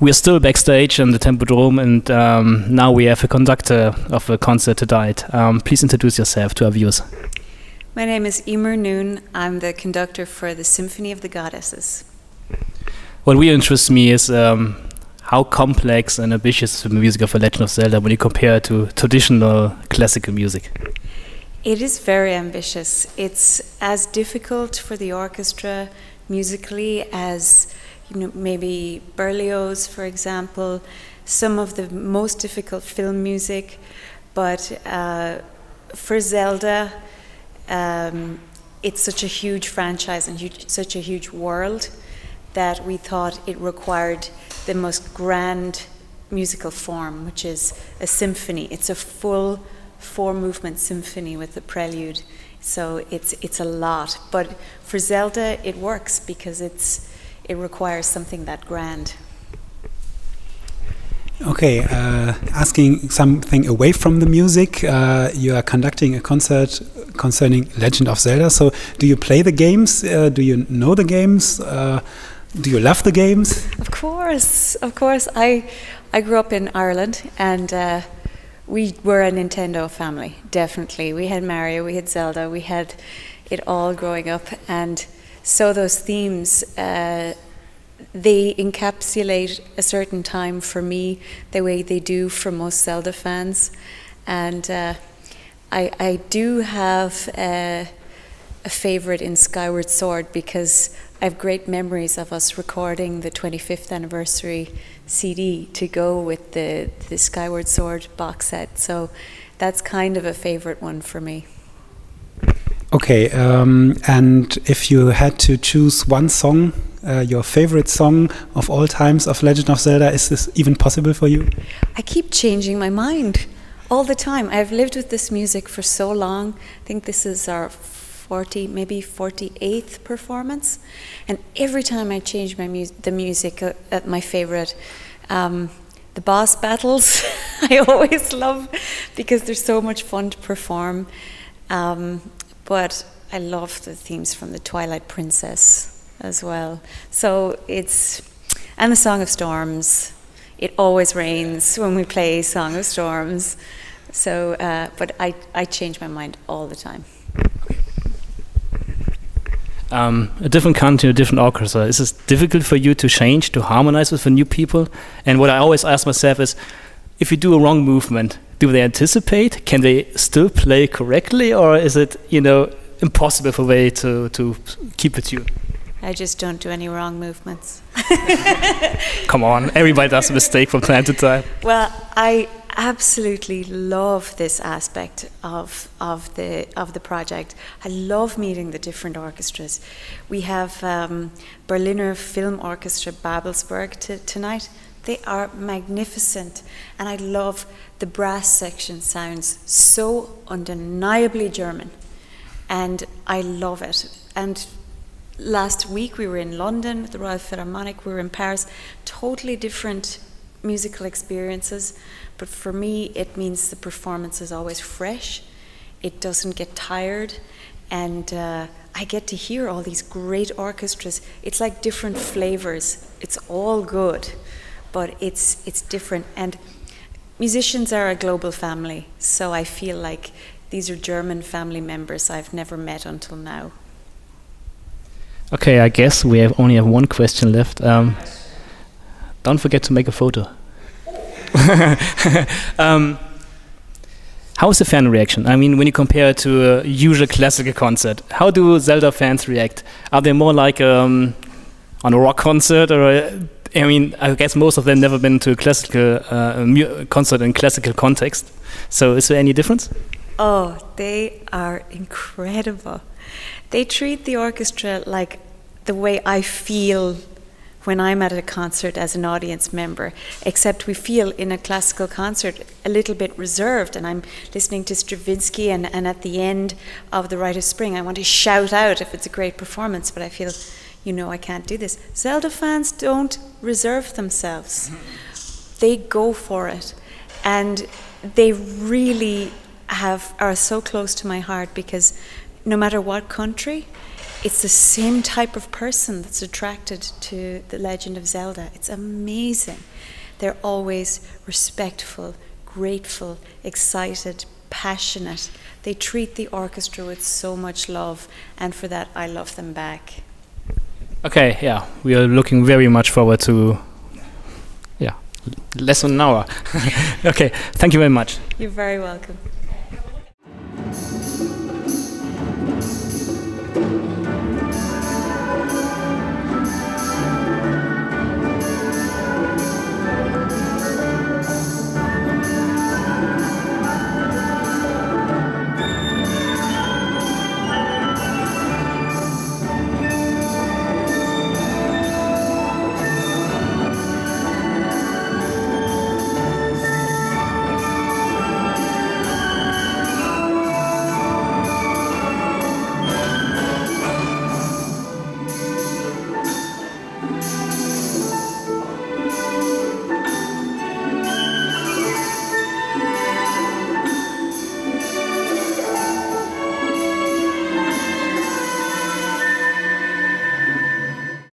we're still backstage in the Tempodrome, and now we have a conductor of a concert tonight. Please introduce yourself to our viewers. My name is Eimear Noone. I'm the conductor for the Symphony of the Goddesses. What really interests me is how complex and ambitious the music of A Legend of Zelda when you compare it to traditional classical music. It is very ambitious. It's as difficult for the orchestra musically as maybe Berlioz, for example, some of the most difficult film music. But for Zelda, it's such a huge franchise and such a huge world that we thought it required the most grand musical form, which is a symphony. It's a full 4-movement symphony with the prelude. So it's a lot. But for Zelda, it works because it requires something that grand. Okay, asking something away from the music, you are conducting a concert concerning Legend of Zelda. So do you play the games? Do you know the games? Do you love the games? Of course. I grew up in Ireland, and we were a Nintendo family, definitely. We had Mario, we had Zelda, we had it all growing up. And so those themes, they encapsulate a certain time for me the way they do for most Zelda fans. And I do have a favorite in Skyward Sword because I have great memories of us recording the 25th anniversary CD to go with the Skyward Sword box set. So that's kind of a favorite one for me. Okay, and if you had to choose one song, your favorite song of all times of Legend of Zelda, is this even possible for you? I keep changing my mind all the time. I've lived with this music for so long. I think this is our maybe 48th performance, and every time I change the music at my favorite, the boss battles I always love because they're so much fun to perform. But I love the themes from the Twilight Princess as well. So and the Song of Storms. It always rains when we play Song of Storms. So, but I change my mind all the time. A different country, a different orchestra. Is it difficult for you to change, to harmonize with the new people? And what I always ask myself is, if you do a wrong movement, do they anticipate? Can they still play correctly, or is it, impossible for they to keep the tune? I just don't do any wrong movements. Come on, everybody does a mistake from time to time. Well, I absolutely love this aspect of the project. I love meeting the different orchestras. We have Berliner Film Orchestra Babelsberg tonight. They are magnificent, and I love the brass section. Sounds so undeniably German, and I love it. And last week we were in London with the Royal Philharmonic. We were in Paris. Totally different musical experiences, but for me it means the performance is always fresh. It doesn't get tired, and I get to hear all these great orchestras. It's like different flavors. It's all good, but it's different. And musicians are a global family, so I feel like these are German family members I've never met until now. Okay, I guess we only have one question left. Don't forget to make a photo. How is the fan reaction? I mean, when you compare it to a usual classical concert, how do Zelda fans react? Are they more like on a rock concert, or I guess most of them never been to a classical concert in classical context. So is there any difference? Oh, they are incredible. They treat the orchestra like the way I feel when I'm at a concert as an audience member, except we feel in a classical concert a little bit reserved, and I'm listening to Stravinsky, and at the end of The Rite of Spring I want to shout out if it's a great performance, but I feel, I can't do this. Zelda fans don't reserve themselves. They go for it, and they really are so close to my heart, because no matter what country, it's the same type of person that's attracted to the Legend of Zelda. It's amazing. They're always respectful, grateful, excited, passionate. They treat the orchestra with so much love, and for that I love them back. Okay, yeah, we are looking very much forward to less than an hour. Okay, thank you very much. You're very welcome.